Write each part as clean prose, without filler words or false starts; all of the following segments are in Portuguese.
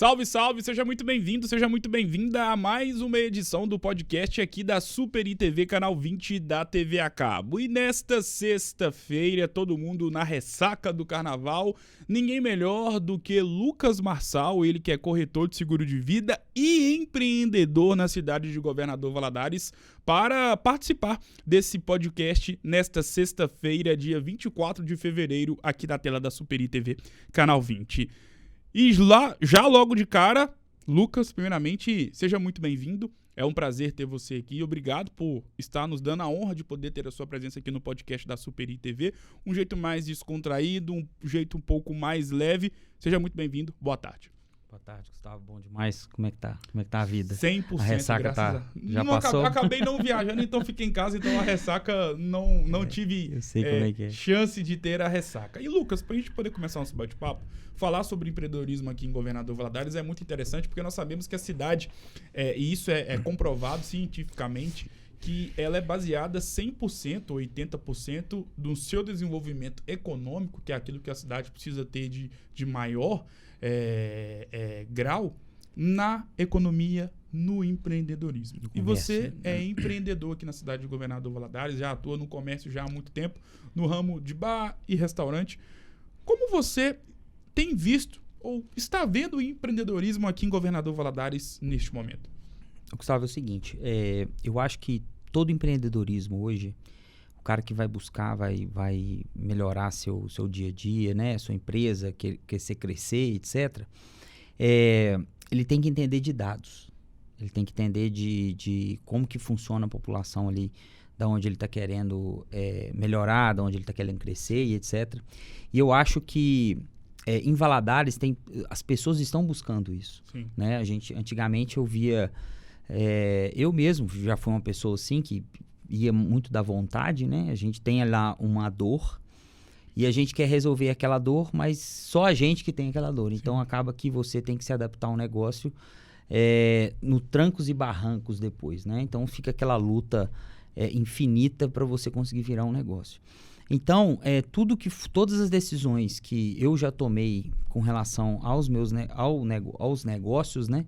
Salve, salve! Seja muito bem-vindo, seja muito bem-vinda a mais uma edição do podcast aqui da Super ITV, canal 20 da TV a cabo. E nesta sexta-feira, todo mundo na ressaca do carnaval, ninguém melhor do que Lucas Marçal, ele que é corretor de seguro de vida e empreendedor na cidade de Governador Valadares, para participar desse podcast nesta sexta-feira, dia 24 de fevereiro, aqui na tela da Super ITV, canal 20. E lá, já logo de cara, Lucas, primeiramente, seja muito bem-vindo. É um prazer ter você aqui. Obrigado por estar nos dando a honra de poder ter a sua presença aqui no podcast da Super ITV. Um jeito mais descontraído, um jeito um pouco mais leve. Seja muito bem-vindo. Boa tarde. Boa tarde, Gustavo. Bom demais. Como é que tá? Como é que tá a vida? 100%. A ressaca já passou? Acabei não viajando, então fiquei em casa. Então a ressaca não tive chance de ter a ressaca. E Lucas, pra gente poder começar nosso bate-papo, falar sobre empreendedorismo aqui em Governador Valadares é muito interessante, porque nós sabemos que a cidade, e isso é comprovado cientificamente, que ela é baseada 100% ou 80% do seu desenvolvimento econômico, que é aquilo que a cidade precisa ter de maior grau, na economia, no empreendedorismo. E você é empreendedor aqui na cidade de Governador Valadares, já atua no comércio já há muito tempo, no ramo de bar e restaurante. Como você tem visto ou está vendo o empreendedorismo aqui em Governador Valadares neste momento? Gustavo, é o seguinte, eu acho que todo empreendedorismo hoje, o cara que vai buscar, vai melhorar seu dia a dia, né? Sua empresa, quer crescer, etc. Ele tem que entender de dados. Ele tem que entender de como que funciona a população ali, da onde ele está querendo melhorar, da onde ele está querendo crescer e etc. E eu acho que em Valadares as pessoas estão buscando isso. Sim. Né? Antigamente eu via... eu mesmo já fui uma pessoa assim que ia muito da vontade, né? A gente tem lá uma dor e a gente quer resolver aquela dor, mas só a gente que tem aquela dor. Sim. Então acaba que você tem que se adaptar ao negócio no trancos e barrancos depois, né? Então fica aquela luta infinita para você conseguir virar um negócio. Então, todas as decisões que eu já tomei com relação aos negócios, né?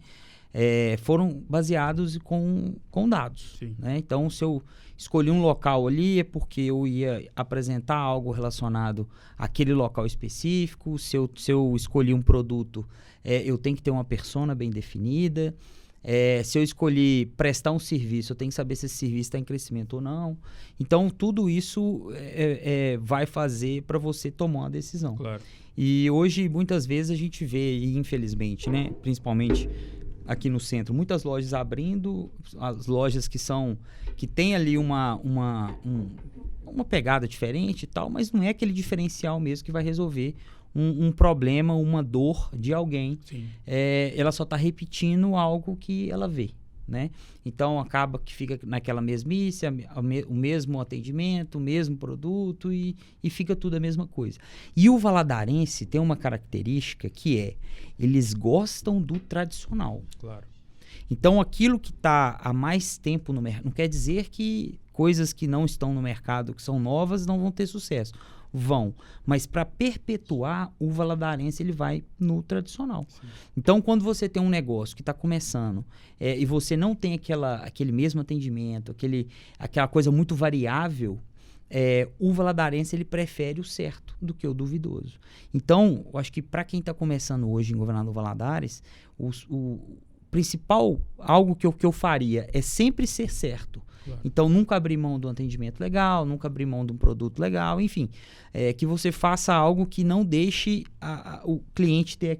Foram baseados com dados. Né? Então, se eu escolhi um local ali, é porque eu ia apresentar algo relacionado àquele local específico. Se eu escolhi um produto, eu tenho que ter uma persona bem definida. Se eu escolhi prestar um serviço, eu tenho que saber se esse serviço está em crescimento ou não. Então, tudo isso vai fazer para você tomar uma decisão. Claro. E hoje, muitas vezes, a gente vê, e infelizmente, né, principalmente aqui no centro, muitas lojas abrindo, as lojas que tem ali uma pegada diferente e tal, mas não é aquele diferencial mesmo que vai resolver um problema, uma dor de alguém. Ela só está repetindo algo que ela vê, né? Então acaba que fica naquela mesmice, o mesmo atendimento, o mesmo produto e fica tudo a mesma coisa. E o valadarense tem uma característica que eles gostam do tradicional. Claro. Então aquilo que está há mais tempo no mercado, não quer dizer que coisas que não estão no mercado, que são novas, não vão ter sucesso. Vão, mas para perpetuar, o valadarense ele vai no tradicional. Sim. Então, quando você tem um negócio que está começando e você não tem aquele mesmo atendimento, aquela coisa muito variável, o valadarense ele prefere o certo do que o duvidoso. Então, eu acho que para quem está começando hoje em Governador Valadares, o principal, algo que eu faria é sempre ser certo. Claro. Então, nunca abrir mão de um atendimento legal, nunca abrir mão de um produto legal, enfim, que você faça algo que não deixe o cliente ter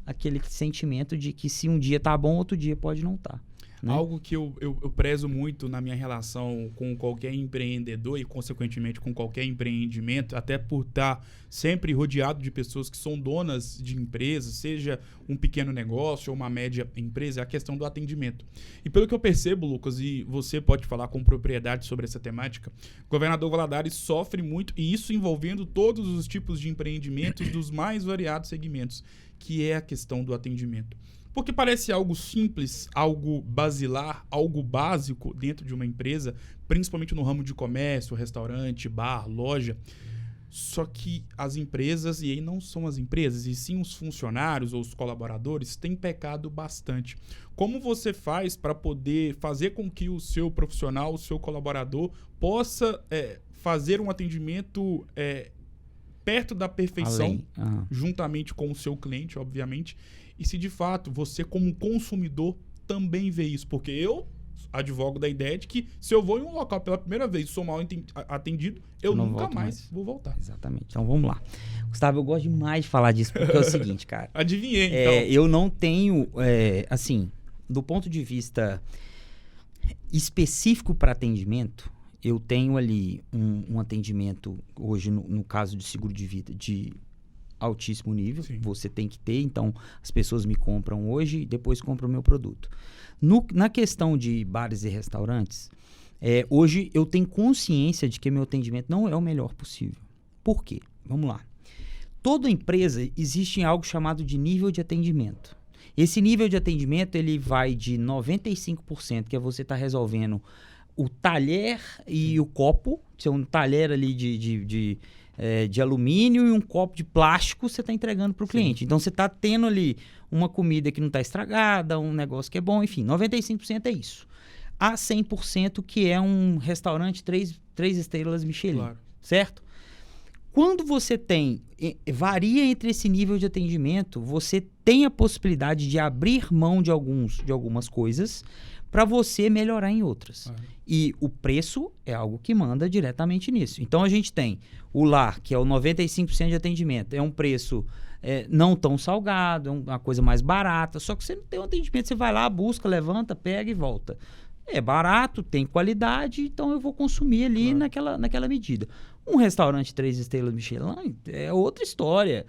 aquele sentimento de que se um dia tá bom, outro dia pode não estar. Né? Algo que eu prezo muito na minha relação com qualquer empreendedor e, consequentemente, com qualquer empreendimento, até por estar sempre rodeado de pessoas que são donas de empresas, seja um pequeno negócio ou uma média empresa, é a questão do atendimento. E pelo que eu percebo, Lucas, e você pode falar com propriedade sobre essa temática, Governador Valadares sofre muito, e isso envolvendo todos os tipos de empreendimentos dos mais variados segmentos, que é a questão do atendimento. Porque parece algo simples, algo basilar, algo básico dentro de uma empresa, principalmente no ramo de comércio, restaurante, bar, loja. Só que as empresas, e aí não são as empresas, e sim os funcionários ou os colaboradores, têm pecado bastante. Como você faz para poder fazer com que o seu profissional, o seu colaborador, possa fazer um atendimento perto da perfeição, juntamente com o seu cliente, obviamente, e se de fato você, como consumidor, também vê isso? Porque eu advogo da ideia de que se eu vou em um local pela primeira vez e sou mal atendido, eu nunca mais vou voltar. Exatamente. Então vamos lá. Gustavo, eu gosto demais de falar disso, porque é o seguinte, cara. Adivinhei, então. Eu não tenho, assim, do ponto de vista específico para atendimento, eu tenho ali um atendimento, hoje no caso de seguro de vida, de altíssimo nível. Sim. Você tem que ter, então as pessoas me compram hoje e depois compram o meu produto. Na questão de bares e restaurantes, hoje eu tenho consciência de que meu atendimento não é o melhor possível. Por quê? Vamos lá. Toda empresa existe algo chamado de nível de atendimento. Esse nível de atendimento ele vai de 95%, que é você estar resolvendo o talher e o copo, se é um talher ali de alumínio e um copo de plástico, você está entregando para o cliente. Então, você está tendo ali uma comida que não está estragada, um negócio que é bom, enfim, 95% é isso. Há 100% que é um restaurante 3 estrelas Michelin, claro. Certo? Quando você varia entre esse nível de atendimento, você tem a possibilidade de abrir mão de algumas coisas para você melhorar em outras. E o preço é algo que manda diretamente nisso. Então, a gente tem o lar, que é o 95% de atendimento. É um preço não tão salgado, é uma coisa mais barata. Só que você não tem um atendimento, você vai lá, busca, levanta, pega e volta. É barato, tem qualidade, então eu vou consumir ali naquela medida. Um restaurante 3 estrelas Michelin é outra história.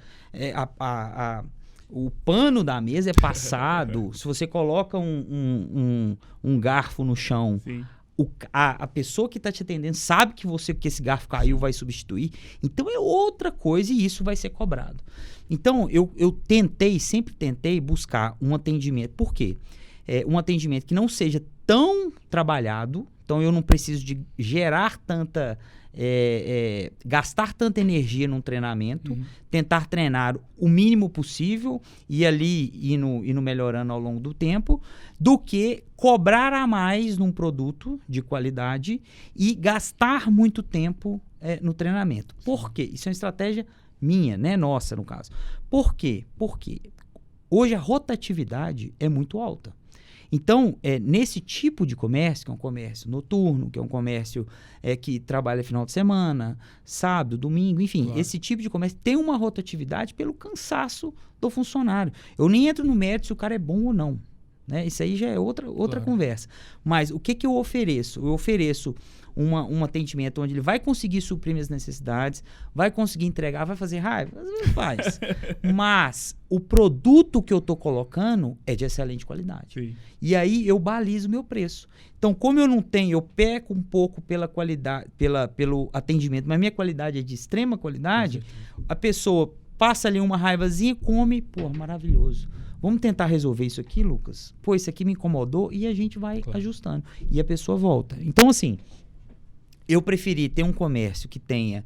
O pano da mesa é passado. Se você coloca um garfo no chão, a pessoa que está te atendendo sabe que esse garfo caiu, vai substituir. Então é outra coisa e isso vai ser cobrado. Então eu sempre tentei buscar um atendimento. Por quê? Um atendimento que não seja tão trabalhado. Então eu não preciso de gerar gastar tanta energia num treinamento, tentar treinar o mínimo possível e ali indo melhorando ao longo do tempo, do que cobrar a mais num produto de qualidade e gastar muito tempo no treinamento. Por quê? Isso é uma estratégia minha, né? Nossa, no caso. Por quê? Porque hoje a rotatividade é muito alta. Então, nesse tipo de comércio, que é um comércio noturno, que é um comércio que trabalha final de semana, sábado, domingo, enfim, esse tipo de comércio tem uma rotatividade pelo cansaço do funcionário. Eu nem entro no mérito se o cara é bom ou não, né? Isso aí já é outra conversa. Mas o que eu ofereço? Eu ofereço um atendimento onde ele vai conseguir suprir minhas necessidades, vai conseguir entregar, vai fazer raiva, às vezes faz. Mas o produto que eu estou colocando é de excelente qualidade. Sim. E aí eu balizo o meu preço. Então, como eu não tenho, eu peco um pouco pela qualidade, pelo atendimento, mas minha qualidade é de extrema qualidade, a pessoa passa ali uma raivazinha, come, pô, maravilhoso. Vamos tentar resolver isso aqui, Lucas? Pô, isso aqui me incomodou e a gente vai ajustando. E a pessoa volta. Então, assim, eu preferi ter um comércio que tenha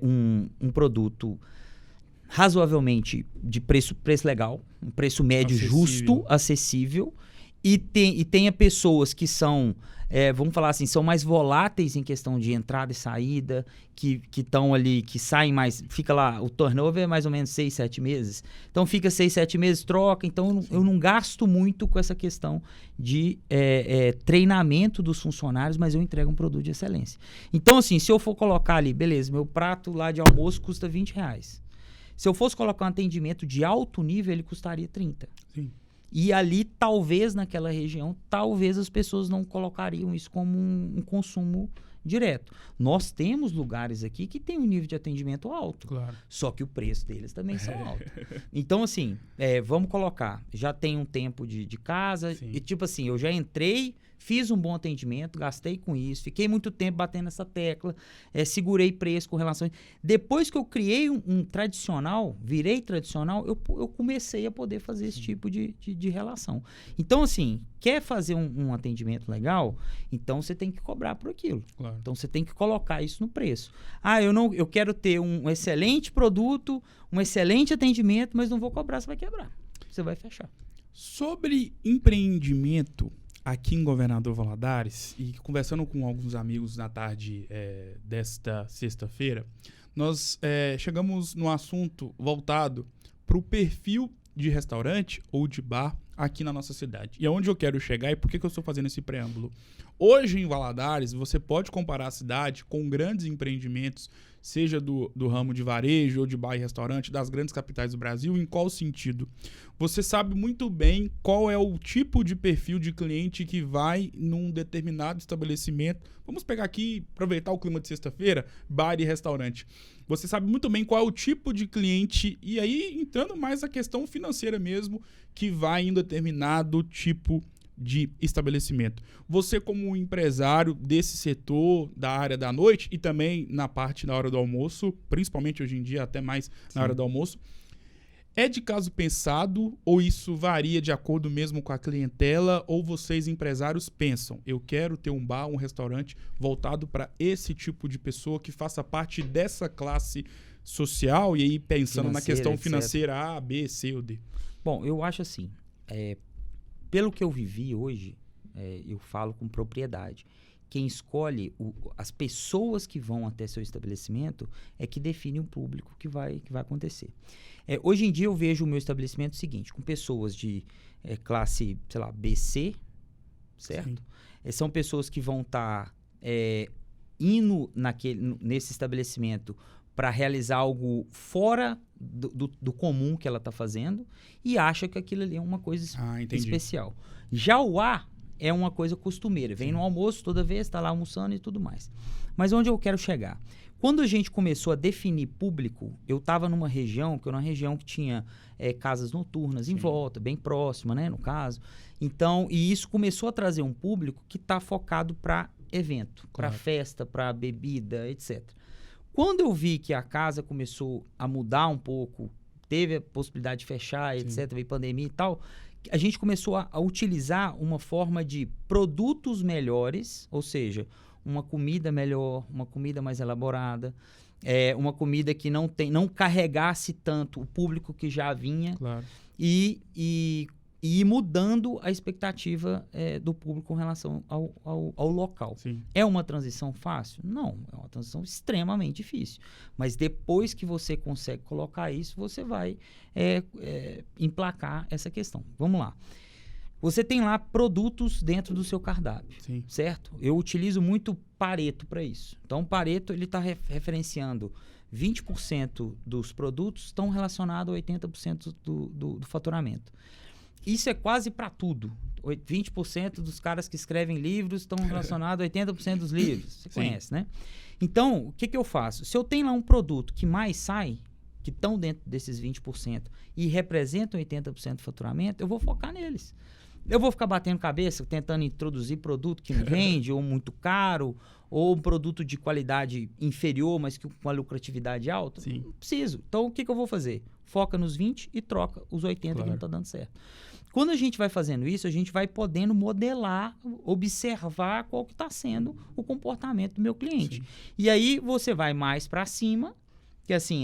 um produto razoavelmente de preço legal, um preço médio justo, acessível, e tenha pessoas que são, vamos falar assim, são mais voláteis em questão de entrada e saída, que estão ali, que saem mais, fica lá, o turnover é mais ou menos 6, 7 meses. Então fica 6, 7 meses, troca, então eu não gasto muito com essa questão de treinamento dos funcionários, mas eu entrego um produto de excelência. Então assim, se eu for colocar ali, beleza, meu prato lá de almoço custa R$20. Se eu fosse colocar um atendimento de alto nível, ele custaria 30. Sim. E ali, talvez, naquela região, talvez as pessoas não colocariam isso como um consumo direto. Nós temos lugares aqui que tem um nível de atendimento alto. Claro. Só que o preço deles também são altos. Então, assim, vamos colocar. Já tem um tempo de casa. E, tipo assim, eu já entrei, fiz um bom atendimento, gastei com isso, fiquei muito tempo batendo essa tecla, segurei preço com relação a... Depois que eu criei um tradicional, virei tradicional, eu comecei a poder fazer esse tipo de relação. Então, assim, quer fazer um atendimento legal? Então, você tem que cobrar por aquilo. Claro. Então, você tem que colocar isso no preço. Eu quero ter um excelente produto, um excelente atendimento, mas não vou cobrar, você vai quebrar. Você vai fechar. Sobre empreendimento aqui em Governador Valadares, e conversando com alguns amigos na tarde desta sexta-feira, nós chegamos no assunto voltado para o perfil de restaurante ou de bar aqui na nossa cidade. E aonde eu quero chegar e por que eu estou fazendo esse preâmbulo? Hoje em Valadares, você pode comparar a cidade com grandes empreendimentos, seja do ramo de varejo ou de bar e restaurante das grandes capitais do Brasil. Em qual sentido? Você sabe muito bem qual é o tipo de perfil de cliente que vai num determinado estabelecimento. Vamos pegar aqui, aproveitar o clima de sexta-feira, bar e restaurante. Você sabe muito bem qual é o tipo de cliente, e aí entrando mais a questão financeira mesmo, que vai em determinado tipo de estabelecimento. Você, como empresário desse setor da área da noite e também na parte da hora do almoço, principalmente hoje em dia, até mais na hora do almoço, é de caso pensado ou isso varia de acordo mesmo com a clientela, ou vocês empresários pensam, eu quero ter um bar, um restaurante voltado para esse tipo de pessoa que faça parte dessa classe social, e aí pensando na questão financeira A, B, C ou D? Bom, eu acho assim, pelo que eu vivi hoje, eu falo com propriedade. Quem escolhe, as pessoas que vão até seu estabelecimento é que define o público que vai acontecer. Hoje em dia eu vejo o meu estabelecimento seguinte, com pessoas de classe, sei lá, BC, certo? São pessoas que vão estar indo nesse estabelecimento para realizar algo fora do comum que ela está fazendo e acha que aquilo ali é uma coisa especial. Já o A é uma coisa costumeira. Vem no almoço toda vez, está lá almoçando e tudo mais. Mas onde eu quero chegar? Quando a gente começou a definir público, eu estava numa região que tinha casas noturnas em volta, bem próxima, né, no caso. Então, e isso começou a trazer um público que está focado para evento, para festa, para bebida, etc. Quando eu vi que a casa começou a mudar um pouco, teve a possibilidade de fechar, etc., veio pandemia e tal, a gente começou a utilizar uma forma de produtos melhores, ou seja, uma comida melhor, uma comida mais elaborada, uma comida que não carregasse tanto o público que já vinha, e ir mudando a expectativa do público com relação ao local. Sim. É uma transição fácil? Não, é uma transição extremamente difícil. Mas depois que você consegue colocar isso, você vai emplacar essa questão. Vamos lá. Você tem lá produtos dentro do seu cardápio, certo? Eu utilizo muito Pareto para isso. Então, o Pareto ele está referenciando 20% dos produtos estão relacionados a 80% do faturamento. Isso é quase para tudo. 20% dos caras que escrevem livros estão relacionados a 80% dos livros. Você conhece, né? Então, o que eu faço? Se eu tenho lá um produto que mais sai, que estão dentro desses 20% e representam 80% do faturamento, eu vou focar neles. Eu vou ficar batendo cabeça, tentando introduzir produto que não vende, ou muito caro, ou um produto de qualidade inferior, mas com uma lucratividade alta? Sim. Não preciso. Então, o que eu vou fazer? Foca nos 20 e troca os 80 que não está dando certo. Quando a gente vai fazendo isso, a gente vai podendo modelar, observar qual que está sendo o comportamento do meu cliente. Sim. E aí, você vai mais para cima, que assim,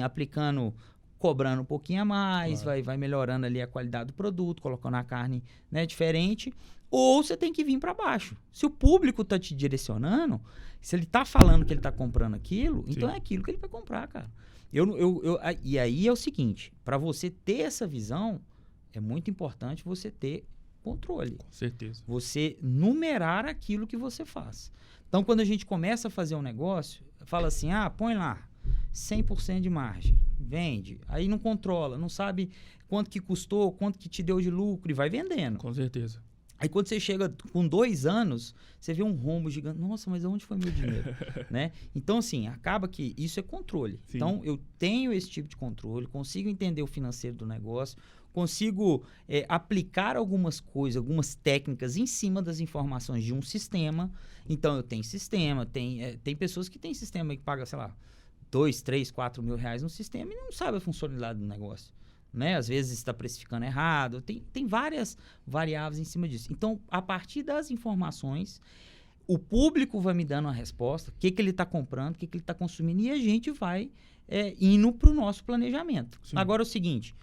cobrando um pouquinho a mais, vai melhorando ali a qualidade do produto, colocando a carne, né, diferente, ou você tem que vir para baixo. Se o público está te direcionando, se ele está falando que ele está comprando aquilo, então é aquilo que ele vai comprar, cara. E aí é o seguinte, para você ter essa visão, é muito importante você ter controle. Com certeza. Você numerar aquilo que você faz. Então, quando a gente começa a fazer um negócio, fala assim, põe lá 100% de margem, vende. Aí não controla, não sabe quanto que custou, quanto que te deu de lucro e vai vendendo. Com certeza. Aí quando você chega com 2 anos, você vê um rombo gigante. Nossa, mas aonde foi meu dinheiro? Né? Então, assim, acaba que isso é controle. Sim. Então, eu tenho esse tipo de controle, consigo entender o financeiro do negócio, consigo aplicar algumas coisas, algumas técnicas em cima das informações de um sistema. Então, eu tenho sistema, tem pessoas que têm sistema que paga, sei lá, 2, 3, 4 mil reais no sistema e não sabe a funcionalidade do negócio. Né? Às vezes está precificando errado, tem várias variáveis em cima disso. Então, a partir das informações, o público vai me dando a resposta, o que ele está comprando, o que ele está consumindo, e a gente vai indo para o nosso planejamento. Sim. Agora, é o seguinte,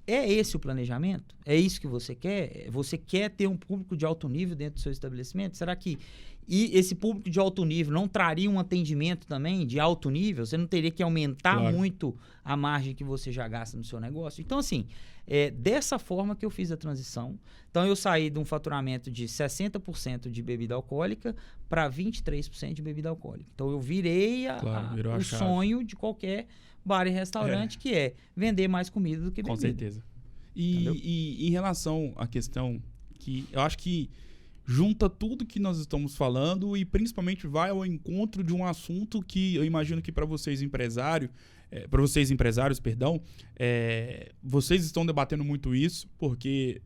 é esse o planejamento? É isso que você quer? Você quer ter um público de alto nível dentro do seu estabelecimento? Será que esse público de alto nível não traria um atendimento também de alto nível? Você não teria que aumentar muito a margem que você já gasta no seu negócio? Então, assim, dessa forma que eu fiz a transição. Então, eu saí de um faturamento de 60% de bebida alcoólica para 23% de bebida alcoólica. Então, eu virei o sonho de qualquer bar e restaurante, que é vender mais comida do que bebida. Com certeza. E em relação à questão que eu acho que junta tudo que nós estamos falando e principalmente vai ao encontro de um assunto que eu imagino que para vocês empresários, vocês estão debatendo muito isso, porque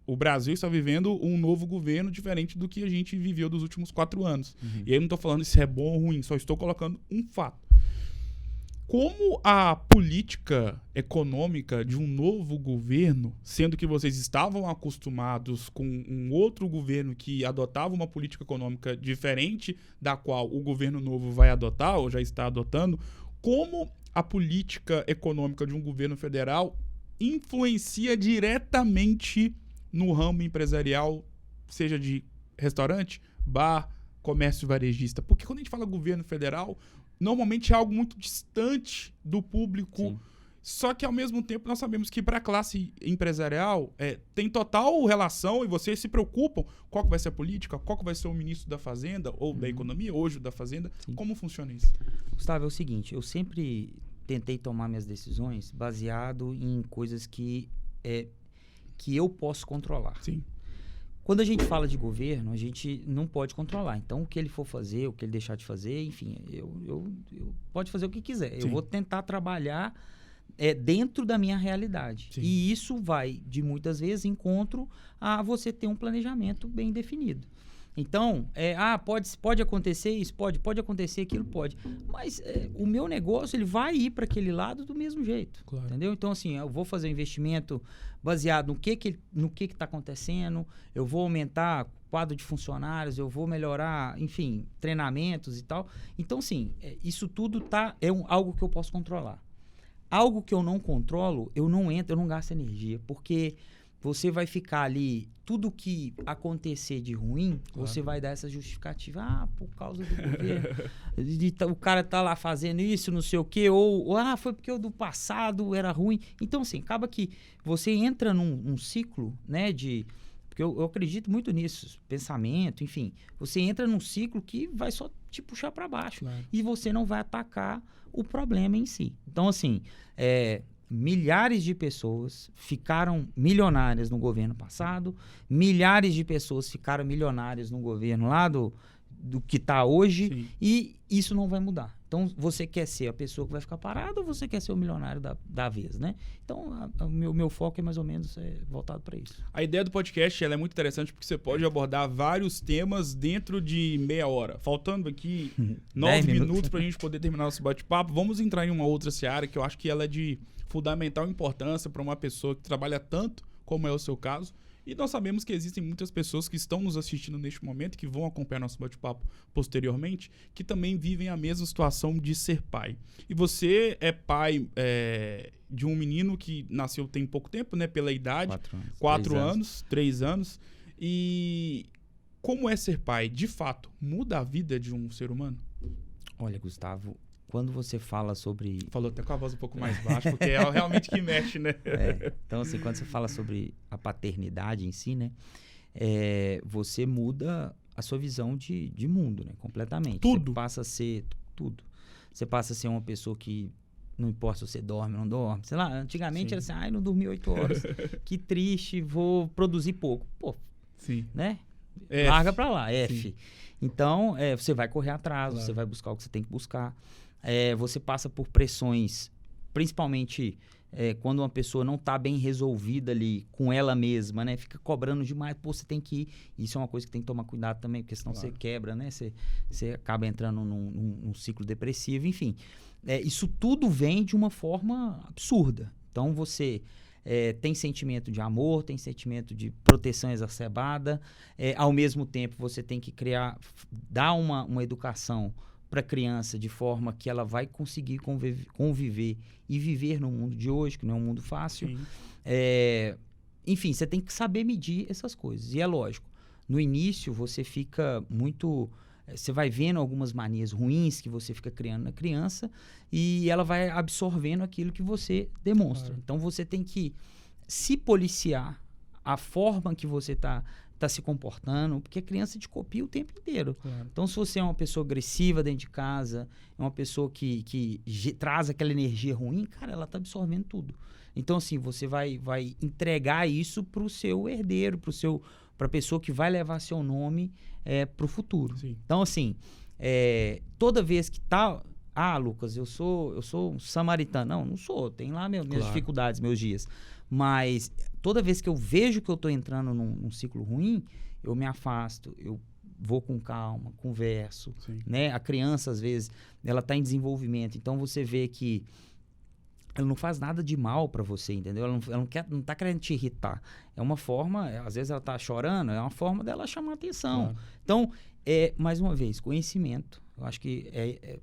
o Brasil está vivendo um novo governo diferente do que a gente viveu dos últimos 4 anos. Uhum. E aí eu não estou falando se é bom ou ruim, só estou colocando um fato. Como a política econômica de um novo governo, sendo que vocês estavam acostumados com um outro governo que adotava uma política econômica diferente da qual o governo novo vai adotar ou já está adotando, como a política econômica de um governo federal influencia diretamente no ramo empresarial, seja de restaurante, bar, comércio varejista? Porque quando a gente fala governo federal, normalmente é algo muito distante do público. Sim. Só que, ao mesmo tempo, nós sabemos que para a classe empresarial tem total relação e vocês se preocupam qual que vai ser a política, qual que vai ser o ministro da Fazenda ou da Economia, hoje o da Fazenda. Sim. Como funciona isso? Gustavo, é o seguinte, eu sempre tentei tomar minhas decisões baseado em coisas que eu posso controlar. Sim. Quando a gente fala de governo, a gente não pode controlar. Então, o que ele for fazer, o que ele deixar de fazer, enfim, eu pode fazer o que quiser. Sim. Eu vou tentar trabalhar dentro da minha realidade. Sim. E isso vai, de muitas vezes, encontro a você ter um planejamento bem definido. Então, pode acontecer isso? Pode acontecer aquilo? Pode. Mas o meu negócio, ele vai ir para aquele lado do mesmo jeito. Claro. Entendeu? Então, assim, eu vou fazer um investimento baseado no que está acontecendo, eu vou aumentar o quadro de funcionários, eu vou melhorar, enfim, treinamentos e tal. Então, assim, isso tudo algo que eu posso controlar. Algo que eu não controlo, eu não gasto energia, porque você vai ficar ali, tudo que acontecer de ruim, claro, você vai dar essa justificativa. Por causa do governo, o cara tá lá fazendo isso, não sei o quê, ou foi porque o do passado era ruim. Então, assim, acaba que você entra num ciclo, né, porque eu acredito muito nisso, pensamento, enfim. Você entra num ciclo que vai só te puxar para baixo. Claro. E você não vai atacar o problema em si. Então, assim, milhares de pessoas ficaram milionárias no governo passado, milhares de pessoas ficaram milionárias no governo lá do que está hoje. Sim. E isso não vai mudar. Então, você quer ser a pessoa que vai ficar parada ou você quer ser o milionário da vez, né? Então, o meu foco é mais ou menos voltado para isso. A ideia do podcast ela é muito interessante porque você pode abordar vários temas dentro de meia hora. Faltando aqui 9 minutos para a gente poder terminar nosso bate-papo, vamos entrar em uma outra seara que eu acho que ela é de fundamental importância para uma pessoa que trabalha tanto como é o seu caso. E nós sabemos que existem muitas pessoas que estão nos assistindo neste momento, que vão acompanhar nosso bate-papo posteriormente, que também vivem a mesma situação de ser pai. E você é pai de um menino que nasceu tem pouco tempo, né? Pela idade. 3 anos. E como é ser pai? De fato, muda a vida de um ser humano? Olha, Gustavo, quando você fala sobre... Falou até com a voz um pouco mais baixa, porque é realmente que mexe, né? Então, assim, quando você fala sobre a paternidade em si, né? Você muda a sua visão de mundo, né? Completamente. Tudo. Você passa a ser tudo. Você passa a ser uma pessoa que não importa se você dorme ou não dorme. Sei lá, antigamente era assim, não dormi 8 horas. Que triste, vou produzir pouco. Pô, sim, né? Larga pra lá, F. Sim. Então, você vai correr atrás, claro, você vai buscar o que você tem que buscar. Você passa por pressões, principalmente quando uma pessoa não está bem resolvida ali com ela mesma, né? Fica cobrando demais, pô, você tem que ir. Isso é uma coisa que tem que tomar cuidado também, porque senão você quebra, né? Você acaba entrando num ciclo depressivo, enfim. Isso tudo vem de uma forma absurda. Então, você tem sentimento de amor, tem sentimento de proteção exacerbada. Ao mesmo tempo, você tem que dar uma educação para a criança de forma que ela vai conseguir conviver e viver no mundo de hoje, que não é um mundo fácil. Enfim, você tem que saber medir essas coisas. E é lógico, no início você fica muito... Você vai vendo algumas manias ruins que você fica criando na criança e ela vai absorvendo aquilo que você demonstra. Então, você tem que se policiar a forma que você está se comportando, porque a criança te copia o tempo inteiro. Então, se você é uma pessoa agressiva dentro de casa, é uma pessoa que traz aquela energia ruim, cara, ela está absorvendo tudo. Então, assim, você vai entregar isso para o seu herdeiro, para a pessoa que vai levar seu nome para o futuro. Sim. Então, assim, toda vez que tá... Lucas, eu sou um samaritano. Não sou. Tem lá minhas dificuldades, meus dias. Mas toda vez que eu vejo que eu estou entrando num ciclo ruim, eu me afasto, eu vou com calma, converso. Né? A criança, às vezes, ela está em desenvolvimento. Então, você vê que ela não faz nada de mal para você, entendeu? Ela não tá querendo te irritar. É uma forma, às vezes ela tá chorando, é uma forma dela chamar atenção. Então, mais uma vez, conhecimento. Eu acho que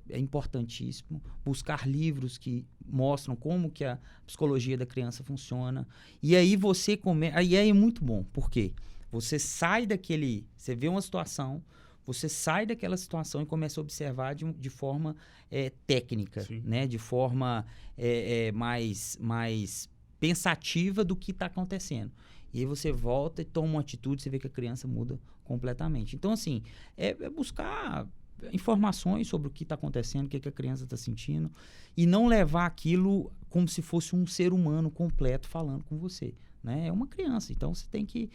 é importantíssimo buscar livros que mostram como que a psicologia da criança funciona. E aí aí é muito bom. Por quê? Você sai você vê uma situação, você sai daquela situação e começa a observar de forma técnica, né? De forma mais pensativa do que está acontecendo. E aí você volta e toma uma atitude, você vê que a criança muda completamente. Então, assim, é buscar informações sobre o que está acontecendo, o que a criança está sentindo, e não levar aquilo como se fosse um ser humano completo falando com você. Né? É uma criança, então você tem que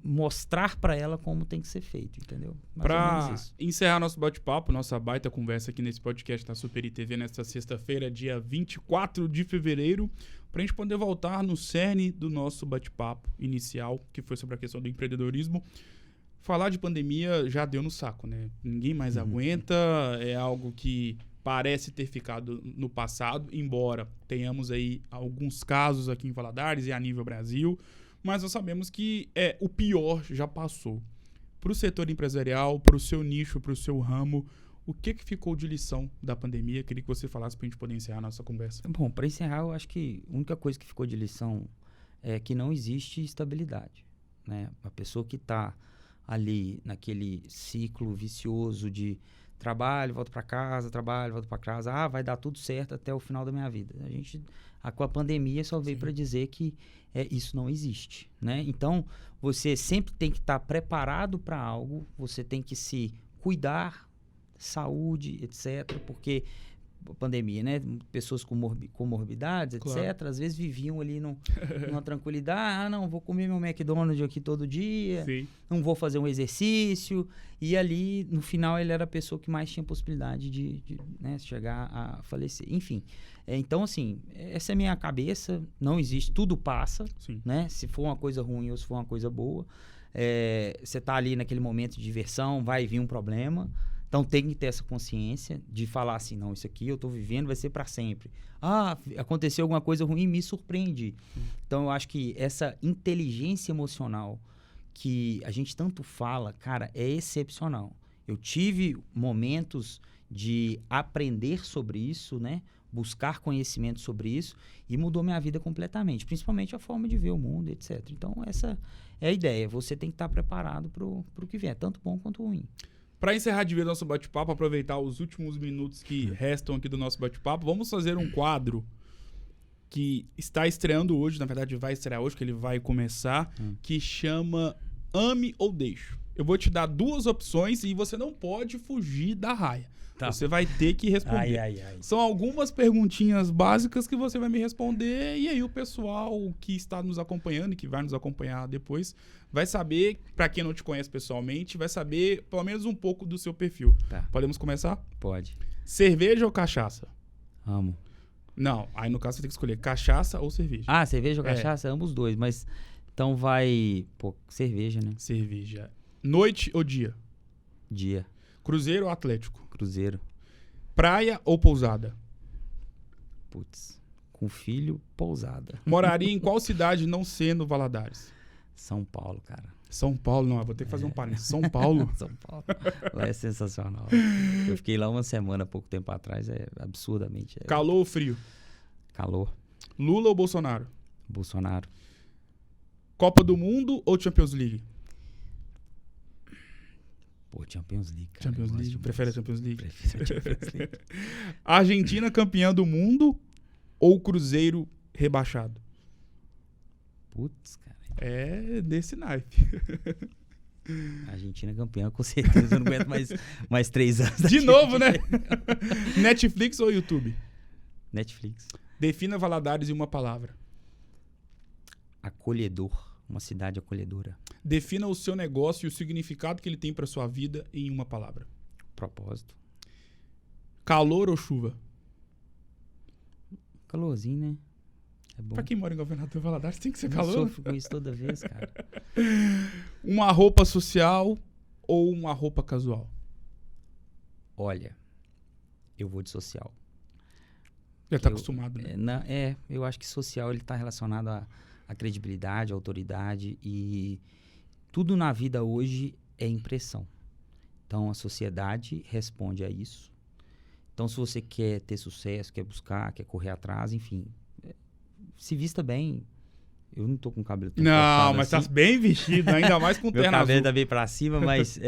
mostrar para ela como tem que ser feito, entendeu? Para encerrar nosso bate-papo, nossa baita conversa aqui nesse podcast da Super ITV nesta sexta-feira, dia 24 de fevereiro, para a gente poder voltar no cerne do nosso bate-papo inicial, que foi sobre a questão do empreendedorismo. Falar de pandemia já deu no saco, né? Ninguém mais aguenta, é algo que parece ter ficado no passado, embora tenhamos aí alguns casos aqui em Valadares e a nível Brasil, mas nós sabemos que o pior já passou. Para o setor empresarial, para o seu nicho, para o seu ramo, o que ficou de lição da pandemia? Queria que você falasse para a gente poder encerrar a nossa conversa. Bom, para encerrar, eu acho que a única coisa que ficou de lição é que não existe estabilidade. Né? A pessoa que está ali naquele ciclo vicioso de trabalho, volto para casa, trabalho, volto para casa, vai dar tudo certo até o final da minha vida. Com a pandemia só veio para dizer que isso não existe, né? Então, você sempre tem que estar preparado para algo, você tem que se cuidar, saúde, etc., porque a pandemia, né? Pessoas com comorbidades, etc., às vezes viviam ali numa tranquilidade. Não, vou comer meu McDonald's aqui todo dia, não vou fazer um exercício. E ali, no final, ele era a pessoa que mais tinha possibilidade de né, chegar a falecer. Enfim, então, assim, essa é a minha cabeça. Não existe, tudo passa, né? Se for uma coisa ruim ou se for uma coisa boa. Você tá ali naquele momento de diversão, vai vir um problema. Então, tem que ter essa consciência de falar assim, não, isso aqui eu estou vivendo, vai ser para sempre. Aconteceu alguma coisa ruim, me surpreende. Então, eu acho que essa inteligência emocional que a gente tanto fala, cara, é excepcional. Eu tive momentos de aprender sobre isso, né? Buscar conhecimento sobre isso e mudou minha vida completamente, principalmente a forma de ver o mundo, etc. Então, essa é a ideia. Você tem que estar preparado para o que vier, tanto bom quanto ruim. Para encerrar de vez nosso bate-papo, aproveitar os últimos minutos que restam aqui do nosso bate-papo, vamos fazer um quadro que está estreando hoje, na verdade vai estrear hoje, que ele vai começar, que chama Ame ou Deixe. Eu vou te dar 2 opções e você não pode fugir da raia. Tá. Você vai ter que responder. São algumas perguntinhas básicas que você vai me responder e aí o pessoal que está nos acompanhando e que vai nos acompanhar depois vai saber, para quem não te conhece pessoalmente, vai saber pelo menos um pouco do seu perfil. Tá. Podemos começar? Pode. Cerveja ou cachaça? Amo. Não, aí no caso você tem que escolher cachaça ou cerveja. Ah, cerveja ou cachaça? Ambos dois, mas então vai... Pô, cerveja, né? Cerveja. Noite ou dia? Dia. Cruzeiro ou Atlético? Cruzeiro. Praia ou pousada? Putz. Com filho, pousada. Moraria em qual cidade não sendo Valadares? São Paulo, cara. São Paulo, não, eu vou ter que fazer um parênteses. São Paulo? São Paulo. Lá é sensacional. Eu fiquei lá uma semana, pouco tempo atrás, absurdamente. Calor ou frio? Calor. Lula ou Bolsonaro? Bolsonaro. Copa do Mundo ou Champions League? Pô, Champions League, cara. Champions League. Prefere a Champions League? Prefiro a Champions League. Argentina campeã do mundo ou Cruzeiro rebaixado? Putz, cara. É desse naipe. Argentina campeã, com certeza. Eu não aguento mais 3 anos. De novo, né? Netflix ou YouTube? Netflix. Defina Valadares em uma palavra. Acolhedor. Uma cidade acolhedora. Defina o seu negócio e o significado que ele tem para sua vida em uma palavra. Propósito. Calor ou chuva? Calorzinho, né? É bom. Pra quem mora em Governador Valadares tem que ser Eu calor. sofro com isso toda vez, cara. Uma roupa social ou uma roupa casual? Olha, eu vou de social. Já tá acostumado, né? Eu acho que social ele tá relacionado à credibilidade, à autoridade e tudo na vida hoje é impressão. Então a sociedade responde a isso. Então se você quer ter sucesso, quer buscar, quer correr atrás, enfim, se vista bem. Eu não tô com o cabelo tão Não, mas assim. Tá bem vestido, ainda mais com Meu terno cabelo azul. tá bem pra cima, mas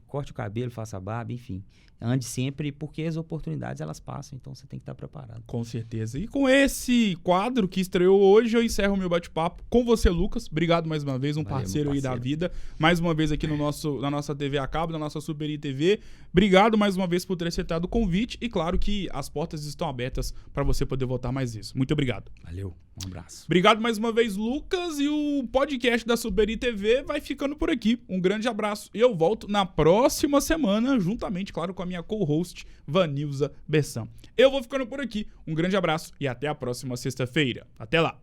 corte o cabelo, faça a barba, enfim. Ande sempre, porque as oportunidades elas passam, então você tem que estar preparado. Com certeza. E com esse quadro que estreou hoje, eu encerro o meu bate-papo com você, Lucas. Obrigado mais uma vez, Valeu, parceiro meu aí da parceiro. vida. Mais uma vez aqui na nossa TV a cabo, na nossa Super ITV. Obrigado mais uma vez por ter aceitado o convite. E claro que as portas estão abertas para você poder voltar mais vezes. Muito obrigado. Valeu, um abraço. Obrigado mais uma vez, Lucas. E o podcast da Super ITV vai ficando por aqui. Um grande abraço. E eu volto na próxima semana, juntamente, claro, com a minha co-host, Vanilza Bessam. Eu vou ficando por aqui. Um grande abraço e até a próxima sexta-feira. Até lá.